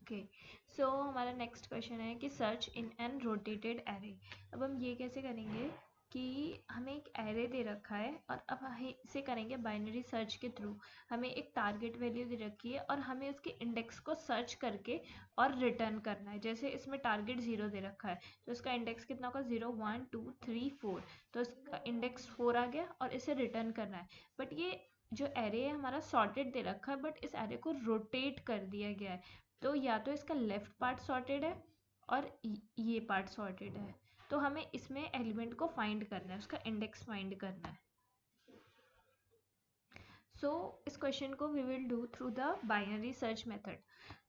Okay, सो हमारा next question है कि search in an rotated array. अब हम ये कैसे करेंगे कि हमें एक एरे दे रखा है और अब हम इसे करेंगे बाइनरी सर्च के थ्रू। हमें एक टारगेट वैल्यू दे रखी है और हमें उसके इंडेक्स को सर्च करके और रिटर्न करना है। जैसे इसमें टारगेट 0 दे रखा है तो इसका इंडेक्स कितना होगा, 0 1 2 3 4, तो इसका इंडेक्स 4 आ गया और इसे रिटर्न करना है। बट ये जो एरे है हमारा सॉर्टेड दे रखा है, बट इस एरे को रोटेट कर दिया गया है। तो या तो इसका लेफ्ट पार्ट सॉर्टेड है और ये पार्ट सॉर्टेड है। तो हमें इसमें एलिमेंट को फाइंड करना है, उसका इंडेक्स फाइंड करना है। सो इस क्वेश्चन को we will do through the binary search method.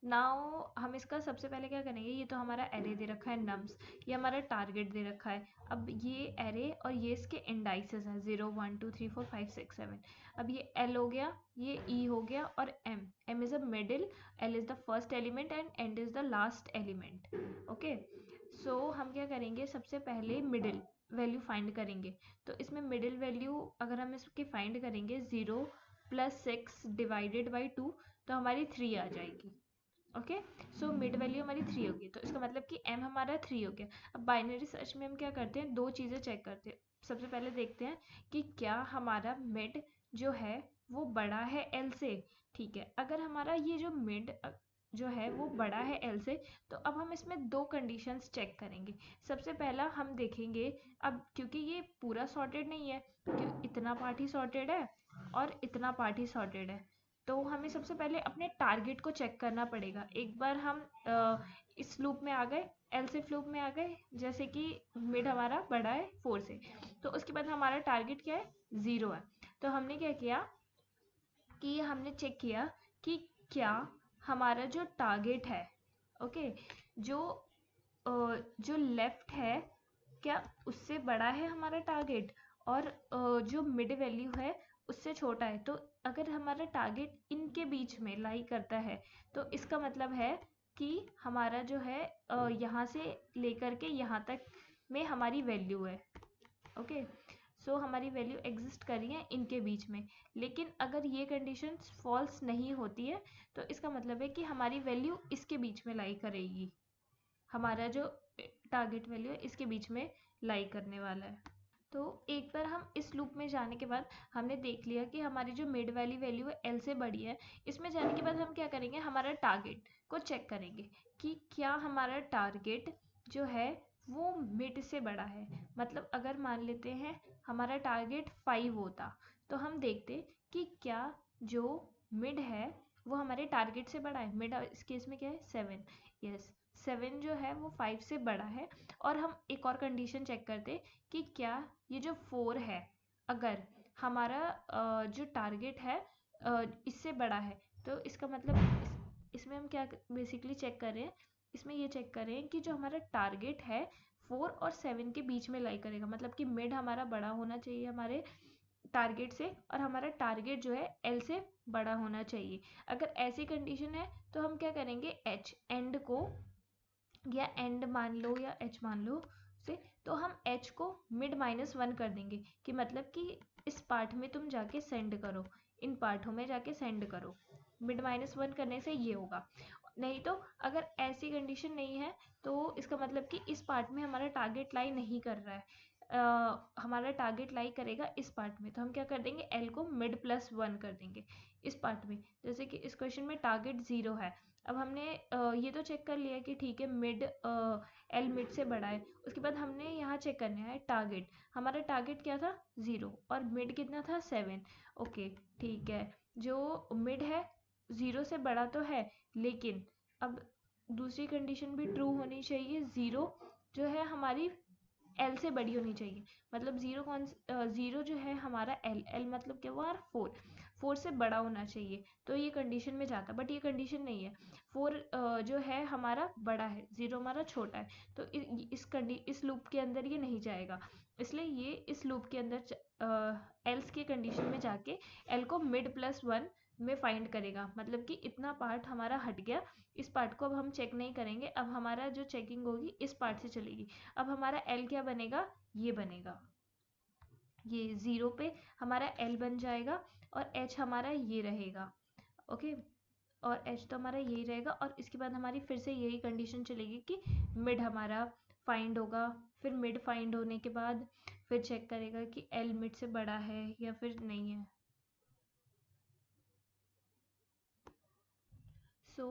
Now हम इसका सबसे पहले क्या करेंगे, ये तो हमारा एरे दे रखा है नम्स, ये हमारा टारगेट दे रखा है। अब ये एरे और ये इसके इंडाइसेस हैं 0 1 2 3 4 5 6 7। अब ये एल हो गया, ये ई हो गया और M is a middle, L is the first element and end is the last element. Okay, so हम क्या करेंगे, सबसे पहले मिडिल वैल्यू फाइंड करेंगे। तो इसमें मिडिल वैल्यू अगर हम इसकी फाइंड करेंगे 0 + 6 डिवाइडेड बाई 2, तो हमारी 3 आ जाएगी। ओके, सो मिड वैल्यू हमारी 3 होगी, तो इसका मतलब कि m हमारा 3 हो गया। अब बाइनरी सर्च में हम क्या करते हैं, दो चीज़ें चेक करते हैं। सबसे पहले देखते हैं कि क्या हमारा मिड जो है वो बड़ा है l से। ठीक है, अगर हमारा ये जो मिड जो है वो बड़ा है l से, तो अब हम इसमें दो कंडीशंस चेक करेंगे। सबसे पहला हम देखेंगे, अब क्योंकि ये पूरा सॉर्टेड नहीं है, क्योंकि इतना पार्ट ही सॉर्टेड है और इतना पार्ट ही सॉर्टेड है, तो हमें सबसे पहले अपने टारगेट को चेक करना पड़ेगा। एक बार हम इस लूप में आ गए, एलसिफ लूप में आ गए, जैसे कि मिड हमारा बड़ा है 4 से, तो उसके बाद हमारा टारगेट क्या है, 0 है। तो हमने क्या किया कि हमने चेक किया कि क्या हमारा जो टारगेट है, ओके, जो जो लेफ्ट है, क्या उससे बड़ा है हमारा टारगेट, और जो मिड वैल्यू है उससे छोटा है। तो अगर हमारा टारगेट इनके बीच में लाई करता है, तो इसका मतलब है कि हमारा जो है यहाँ से लेकर के यहाँ तक में हमारी वैल्यू है। ओके, सो हमारी वैल्यू एग्जिस्ट कर रही है इनके बीच में। लेकिन अगर ये कंडीशन फॉल्स नहीं होती है, तो इसका मतलब है कि हमारी वैल्यू इसके बीच में लाई करेगी, हमारा जो टारगेट वैल्यू है इसके बीच में लाई करने वाला है। तो एक बार हम इस लूप में जाने के बाद हमने देख लिया कि हमारी जो मिड वाली वैल्यू है एल से बड़ी है। इसमें जाने के बाद हम क्या करेंगे, हमारा टारगेट को चेक करेंगे कि क्या हमारा टारगेट जो है वो मिड से बड़ा है। मतलब अगर मान लेते हैं हमारा टारगेट 5 होता, तो हम देखते कि क्या जो मिड है वो हमारे टारगेट से बड़ा है। मिड इस केस में क्या है, 7। यस, 7 जो है वो 5 से बड़ा है। और हम एक और कंडीशन चेक करते कि क्या ये जो 4 है, अगर हमारा जो टारगेट है इससे बड़ा है, तो इसका मतलब इसमें हम क्या बेसिकली चेक कर रहे हैं, इसमें ये चेक कर रहे हैं कि जो हमारा टारगेट है 4 और 7 के बीच में लाई करेगा। मतलब कि मिड हमारा बड़ा होना चाहिए हमारे टारगेट से, और हमारा टारगेट जो है एल से बड़ा होना चाहिए। अगर ऐसी कंडीशन है तो हम क्या करेंगे, एच एंड को, या एंड मान लो या एच मान लो से, तो हम एच को मिड -1 कर देंगे कि मतलब कि इस पार्ट में तुम जाके सेंड करो, इन पार्टों में जाके सेंड करो। मिड -1 करने से ये होगा। नहीं तो अगर ऐसी कंडीशन नहीं है, तो इसका मतलब कि इस पार्ट में हमारा टारगेट लाई नहीं कर रहा है, हमारा टारगेट लाई करेगा इस पार्ट में, तो हम क्या कर देंगे, एल को मिड +1 कर देंगे इस पार्ट में। जैसे कि इस क्वेश्चन में टारगेट 0 है। अब हमने ये तो चेक कर लिया कि ठीक है मिड एल मिड से बड़ा है। उसके बाद हमने यहाँ चेक करना है टारगेट, हमारा टारगेट क्या था, 0, और मिड कितना था, 7। ओके, ठीक है, जो मिड है 0 से बड़ा तो है, लेकिन अब दूसरी कंडीशन भी ट्रू होनी चाहिए, 0 जो है हमारी एल से बड़ी होनी चाहिए। मतलब 0 जो है हमारा एल मतलब क्या हुआ, 4 से बड़ा होना चाहिए, तो ये कंडीशन में जाता। बट ये कंडीशन नहीं है, 4 जो है हमारा बड़ा है, 0 हमारा छोटा है, तो इस लूप के अंदर ये नहीं जाएगा। इसलिए ये इस लूप के अंदर एल्स की कंडीशन में जाके एल को मिड +1 में फाइंड करेगा। मतलब कि इतना पार्ट हमारा हट गया, इस पार्ट को अब हम चेक नहीं करेंगे, अब हमारा जो चेकिंग होगी इस पार्ट से चलेगी। अब हमारा एल क्या बनेगा, ये बनेगा, ये 0 पे हमारा एल बन जाएगा और एच हमारा ये रहेगा। ओके, और एच तो हमारा यही रहेगा, और इसके बाद हमारी फिर से यही कंडीशन चलेगी कि मिड हमारा फाइंड होगा। फिर मिड फाइंड होने के बाद फिर चेक करेगा कि एल मिड से बड़ा है या फिर नहीं है। सो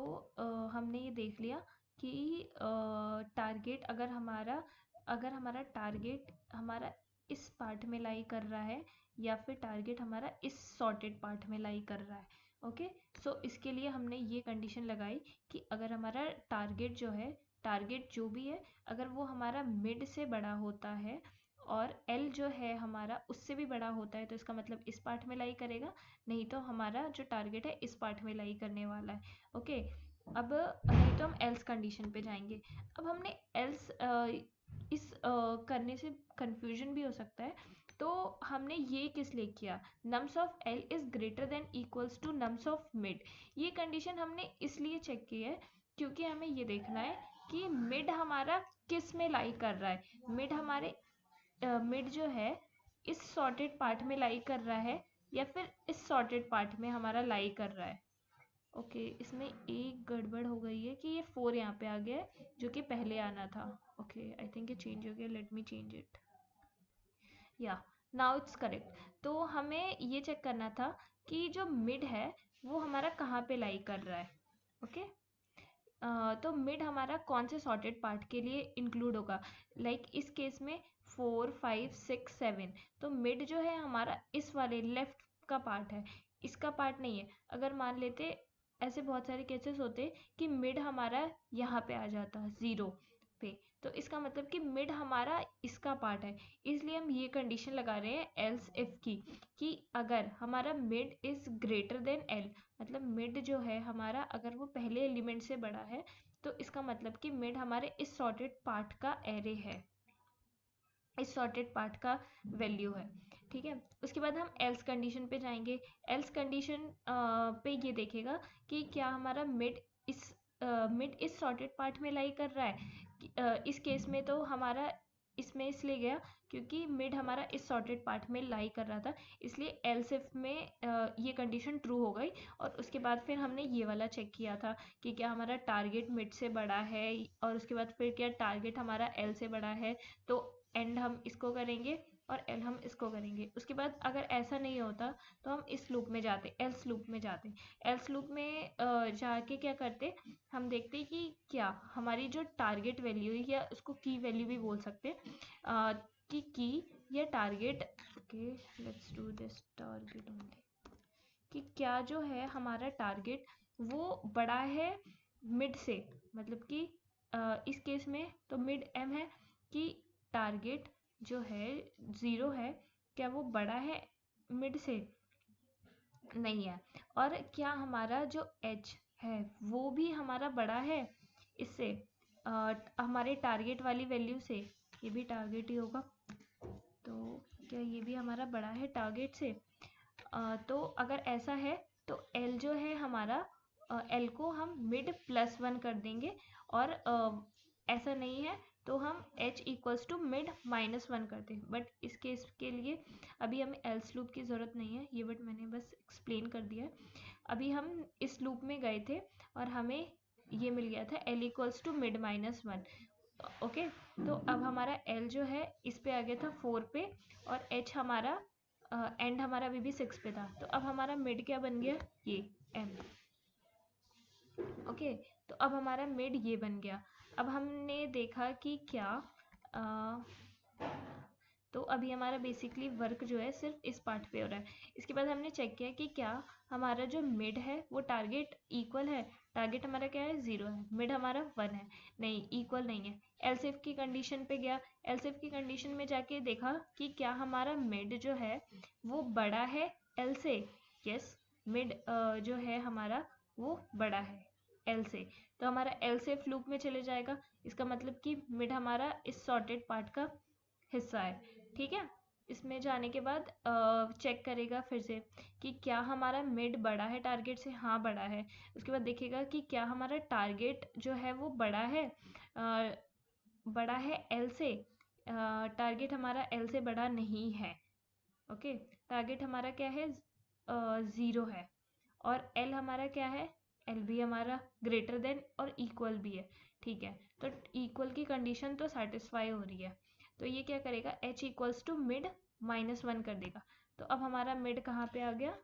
हमने ये देख लिया कि टारगेट अगर हमारा टारगेट हमारा इस पार्ट में लाई कर रहा है या फिर टारगेट हमारा इस सॉर्टेड पार्ट में लाई कर रहा है। ओके, सो इसके लिए हमने ये कंडीशन लगाई कि अगर हमारा टारगेट जो भी है, अगर वो हमारा मिड से बड़ा होता है और एल जो है हमारा उससे भी बड़ा होता है, तो इसका मतलब इस पार्ट में लाई करेगा, नहीं तो हमारा जो टारगेट है इस पार्ट में लाई करने वाला है। ओके, अब नहीं तो हम एल्स कंडीशन पे जाएंगे। अब हमने एल्स इस करने से कंफ्यूजन भी हो सकता है, तो हमने ये किस लिए किया, nums of L is greater than equals to nums of mid. ये कंडीशन हमने इसलिए चेक की है क्योंकि हमें ये देखना है कि मिड हमारा किस में लाई कर रहा है। मिड जो है इस सॉर्टेड पार्ट में लाई कर रहा है या फिर इस सॉर्टेड पार्ट में हमारा लाई कर रहा है। ओके, इसमें एक गड़बड़ हो गई है कि ये 4 यहाँ पे आ गया है जो कि पहले आना था। ओके, आई थिंक ये चेंज हो गया, लेट मी चेंज इट। या नाउ इट्स करेक्ट। तो हमें ये चेक करना था कि जो मिड है वो हमारा कहाँ पे लाई कर रहा है। ओके, तो मिड हमारा कौन से सॉर्टेड पार्ट के लिए इंक्लूड होगा, लाइक इस केस में 4 5 6 7। तो मिड जो है हमारा इस वाले लेफ्ट का पार्ट है, इसका पार्ट नहीं है। अगर मान लेते, ऐसे बहुत सारे केसेस होते कि मिड हमारा यहाँ पे आ जाता 0 पे, तो इसका मतलब कि मिड हमारा इसका पार्ट है। इसलिए हम ये कंडीशन लगा रहे हैं एल्स इफ की, कि अगर हमारा mid is greater then L, मतलब मिड जो है हमारा अगर वो पहले एलिमेंट से बड़ा है, तो इसका मतलब कि मिड हमारे इस सॉर्टेड पार्ट का एरे है, इस सॉर्टेड पार्ट का वैल्यू है। ठीक है, उसके बाद हम एल्स कंडीशन पे जाएंगे। एल्स कंडीशन पे ये देखेगा कि क्या हमारा मिड इस सॉर्टेड पार्ट में लाई कर रहा है। इस केस में तो हमारा इसमें इसलिए गया क्योंकि मिड हमारा इस सॉर्टेड पार्ट में लाई कर रहा था, इसलिए एल्स इफ में ये कंडीशन ट्रू हो गई। और उसके बाद फिर हमने ये वाला चेक किया था कि क्या हमारा टारगेट मिड से बड़ा है, और उसके बाद फिर क्या टारगेट हमारा एल से बड़ा है, तो एंड हम इसको करेंगे और एल हम इसको करेंगे। उसके बाद अगर ऐसा नहीं होता तो हम इस लूप में जाते, एल्स लूप में जाते। एल्स लूप में जाके क्या करते, हम देखते कि क्या हमारी जो टारगेट वैल्यू है, या उसको की वैल्यू भी बोल सकते हैं, कि की या target. Okay, let's do this target only, कि क्या जो है हमारा टारगेट वो बड़ा है मिड से, मतलब कि इस केस में तो मिड एम है, कि टारगेट जो है 0 है, क्या वो बड़ा है मिड से, नहीं है। और क्या हमारा जो एच है वो भी हमारा बड़ा है इससे, हमारे टारगेट वाली वैल्यू से, ये भी टारगेट ही होगा, तो क्या ये भी हमारा बड़ा है टारगेट से। तो अगर ऐसा है तो एल जो है हमारा, एल को हम मिड +1 कर देंगे, और ऐसा नहीं है तो हम h इक्वल्स टू मिड -1 करते हैं। बट इस केस के लिए अभी हमें एल्स लूप की ज़रूरत नहीं है, ये बट मैंने बस एक्सप्लेन कर दिया है। अभी हम इस लूप में गए थे और हमें ये मिल गया था l equals to mid -1। Okay, तो अब हमारा l जो है इस पे आ गया था 4 पे, और h हमारा एंड हमारा अभी भी 6 पे था, तो अब हमारा मिड क्या बन गया, ये m। ओके, तो अब हमारा मिड ये बन गया। अब हमने देखा कि क्या तो अभी हमारा बेसिकली वर्क जो है सिर्फ इस पार्ट पे हो रहा है। इसके बाद हमने चेक किया कि क्या हमारा जो मिड है वो टारगेट इक्वल है। टारगेट हमारा क्या है, 0 है, मिड हमारा 1 है, नहीं इक्वल नहीं है। एल्सिफ की कंडीशन पे गया, एल्सिफ की कंडीशन में जाके देखा कि क्या हमारा मिड जो है वो बड़ा है एल से। यस, मिड जो है हमारा वो बड़ा है एल से, तो हमारा एल से लूप में चले जाएगा। इसका मतलब कि मिड हमारा इस सॉर्टेड पार्ट का हिस्सा है। ठीक है, इसमें जाने के बाद चेक करेगा फिर से कि क्या हमारा मिड बड़ा है टारगेट से, हाँ बड़ा है। उसके बाद देखेगा कि क्या हमारा टारगेट जो है वो बड़ा है एल से। टारगेट हमारा एल से बड़ा नहीं है। ओके, टारगेट हमारा क्या है, 0 है, और एल हमारा क्या है, एल भी हमारा ग्रेटर देन और इक्वल भी है, ठीक है, तो इक्वल की कंडीशन तो सेटिस्फाई हो रही है, तो ये क्या करेगा, h इक्वल्स टू मिड -1 कर देगा। तो अब हमारा मिड कहाँ पे आ गया,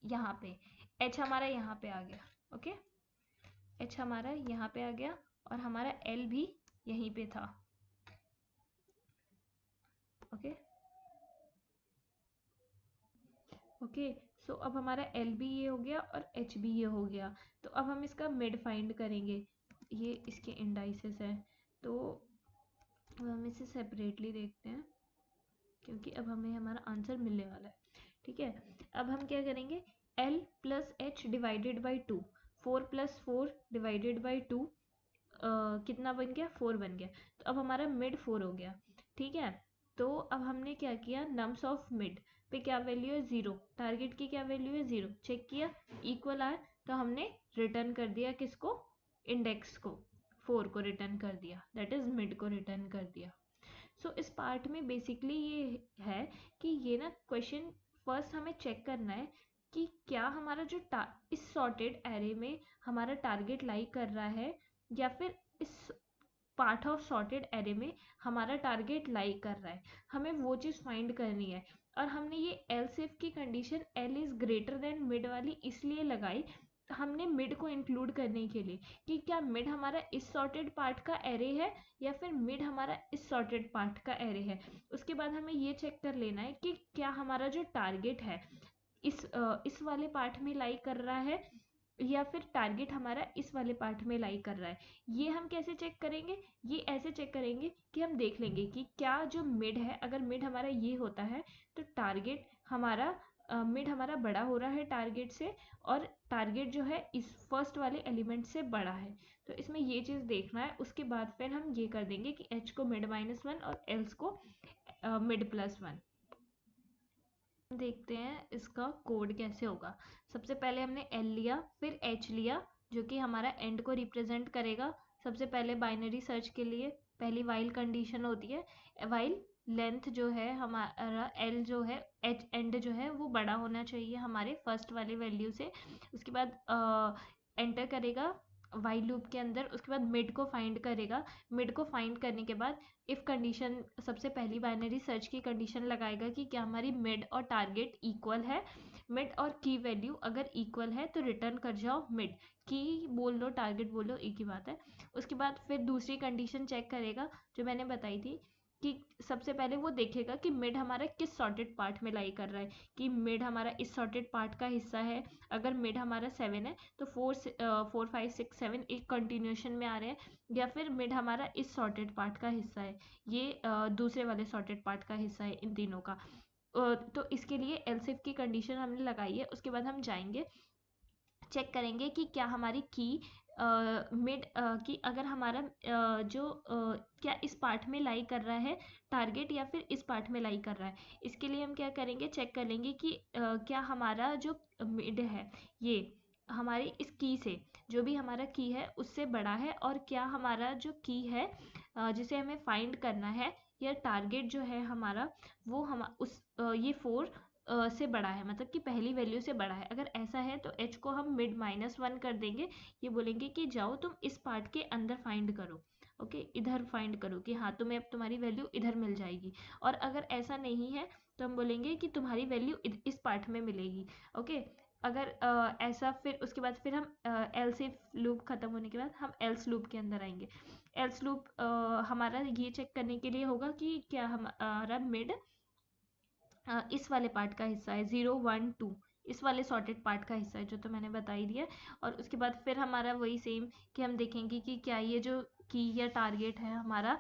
यहाँ पे, h हमारा यहाँ पे आ गया, ओके, h हमारा यहाँ पे आ गया और हमारा l भी यहीं पे था, ओके ओके। सो अब हमारा एल भी ये हो गया और एच भी ये हो गया। तो अब हम इसका मिड फाइंड करेंगे, ये इसके इंडाइसेस है, तो हम इसे सेपरेटली देखते हैं क्योंकि अब हमें हमारा आंसर मिलने वाला है, ठीक है। अब हम क्या करेंगे, L plus H divided by 2, 4 plus 4 divided by 2 कितना बन गया, 4 बन गया। तो अब हमारा मिड 4 हो गया, ठीक है। तो अब हमने क्या किया, नम्स ऑफ मिड पे क्या वैल्यू है, 0, टारगेट की क्या वैल्यू है, 0, चेक किया, इक्वल आया, तो हमने रिटर्न कर दिया किसको, इंडेक्स को, 4 को रिटर्न कर दिया, दैट इज मिड को रिटर्न कर दिया। सो इस पार्ट में बेसिकली ये है कि ये ना क्वेश्चन फर्स्ट हमें चेक करना है कि क्या हमारा जो इस सॉर्टेड एरे में हमारा टारगेट लाई कर रहा है या फिर इस पार्ट ऑफ सॉर्टेड एरे में हमारा टारगेट लाई कर रहा है, हमें वो चीज़ फाइंड करनी है। और हमने ये एल्स इफ की condition L is greater then mid वाली इसलिए लगाई, हमने मिड को इंक्लूड करने के लिए कि क्या मिड हमारा इस सॉर्टेड पार्ट का एरे है या फिर मिड हमारा इस सॉर्टेड पार्ट का एरे है। उसके बाद हमें ये चेक कर लेना है कि क्या हमारा जो टारगेट है इस वाले पार्ट में लाई कर रहा है या फिर टारगेट हमारा इस वाले पार्ट में लाई कर रहा है। ये हम कैसे चेक करेंगे, ये ऐसे चेक करेंगे कि हम देख लेंगे कि क्या जो मिड है, अगर मिड हमारा ये होता है तो टारगेट हमारा मिड हमारा बड़ा हो रहा है टारगेट से, और टारगेट जो है इस फर्स्ट वाले एलिमेंट से बड़ा है। तो इसमें ये चीज़ देखना है, उसके बाद फिर हम ये कर देंगे कि h को मिड -1 और एल्स को मिड +1। देखते हैं इसका कोड कैसे होगा। सबसे पहले हमने एल लिया, फिर एच लिया जो कि हमारा एंड को रिप्रेजेंट करेगा। सबसे पहले बाइनरी सर्च के लिए पहली वाइल कंडीशन होती है, वाइल लेंथ जो है हमारा एल जो है, एच एंड जो है वो बड़ा होना चाहिए हमारे फर्स्ट वाले वैल्यू से। उसके बाद एंटर करेगा वाइल लूप के अंदर, उसके बाद मिड को फाइंड करेगा। मिड को फाइंड करने के बाद इफ कंडीशन, सबसे पहली बाइनरी सर्च की कंडीशन लगाएगा कि क्या हमारी मिड और टारगेट इक्वल है। मिड और की वैल्यू अगर इक्वल है तो रिटर्न कर जाओ मिड, की बोल लो टारगेट बोल लो एक ही बात है। उसके बाद फिर दूसरी कंडीशन चेक करेगा जो मैंने बताई थी कि सबसे पहले वो देखेगा कि मिड हमारा किस सॉर्टेड पार्ट में लाई कर रहा है, कि मिड हमारा इस सॉर्टेड पार्ट का हिस्सा है। अगर मिड हमारा 7 है तो 4 5 6 7 एक कंटिन्यूशन में आ रहे हैं, या फिर मिड हमारा इस सॉर्टेड पार्ट का हिस्सा है, ये दूसरे वाले सॉर्टेड पार्ट का हिस्सा है इन तीनों का। तो इसके लिए एलसिफ की कंडीशन हमने लगाई है। उसके बाद हम जाएंगे चेक करेंगे कि क्या हमारी की मिड की अगर हमारा क्या इस पार्ट में लाई कर रहा है टारगेट या फिर इस पार्ट में लाई कर रहा है। इसके लिए हम क्या करेंगे, चेक कर लेंगे कि क्या हमारा जो मिड है ये हमारी इस की से, जो भी हमारा की है उससे बड़ा है, और क्या हमारा जो की है जिसे हमें फाइंड करना है या टारगेट जो है हमारा वो हम उस ये 4 से बड़ा है, मतलब कि पहली वैल्यू से बड़ा है। अगर ऐसा है तो h को हम मिड -1 कर देंगे, ये बोलेंगे कि जाओ तुम इस पार्ट के अंदर फाइंड करो, ओके इधर फाइंड करो कि हाँ तुम्हें अब तुम्हारी वैल्यू इधर मिल जाएगी। और अगर ऐसा नहीं है तो हम बोलेंगे कि तुम्हारी वैल्यू इस पार्ट में मिलेगी, ओके। अगर ऐसा, फिर उसके बाद फिर हम एल्स इफ लूप खत्म होने के बाद हम एल्स लूप के अंदर आएंगे। एल्स लूप हमारा ये चेक करने के लिए होगा कि क्या हमारा मिड इस वाले पार्ट का हिस्सा है, 0 1 2 इस वाले सॉर्टेड पार्ट का हिस्सा है, जो तो मैंने बता ही दिया। और उसके बाद फिर हमारा वही सेम कि हम देखेंगे कि क्या ये जो की या टारगेट है हमारा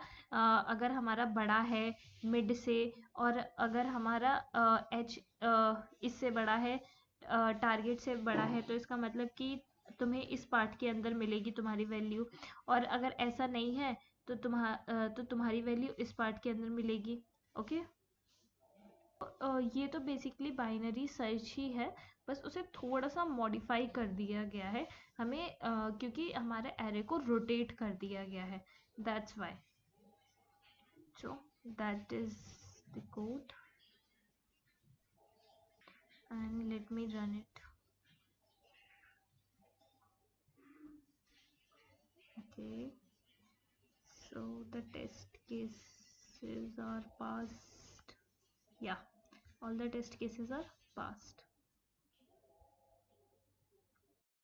अगर हमारा बड़ा है मिड से, और अगर हमारा एच इससे बड़ा है, टारगेट से बड़ा है, तो इसका मतलब कि तुम्हें इस पार्ट के अंदर मिलेगी तुम्हारी वैल्यू। और अगर ऐसा नहीं है तो तुम्हारी वैल्यू इस पार्ट के अंदर मिलेगी, ओके। ये तो बेसिकली बाइनरी सर्च ही है, बस उसे थोड़ा सा मॉडिफाई कर दिया गया है हमें, क्योंकि हमारे एरे को रोटेट कर दिया गया है, that's why. So that is the code and let me run it. Okay, so the test cases are passed. Yeah, all the test cases are passed.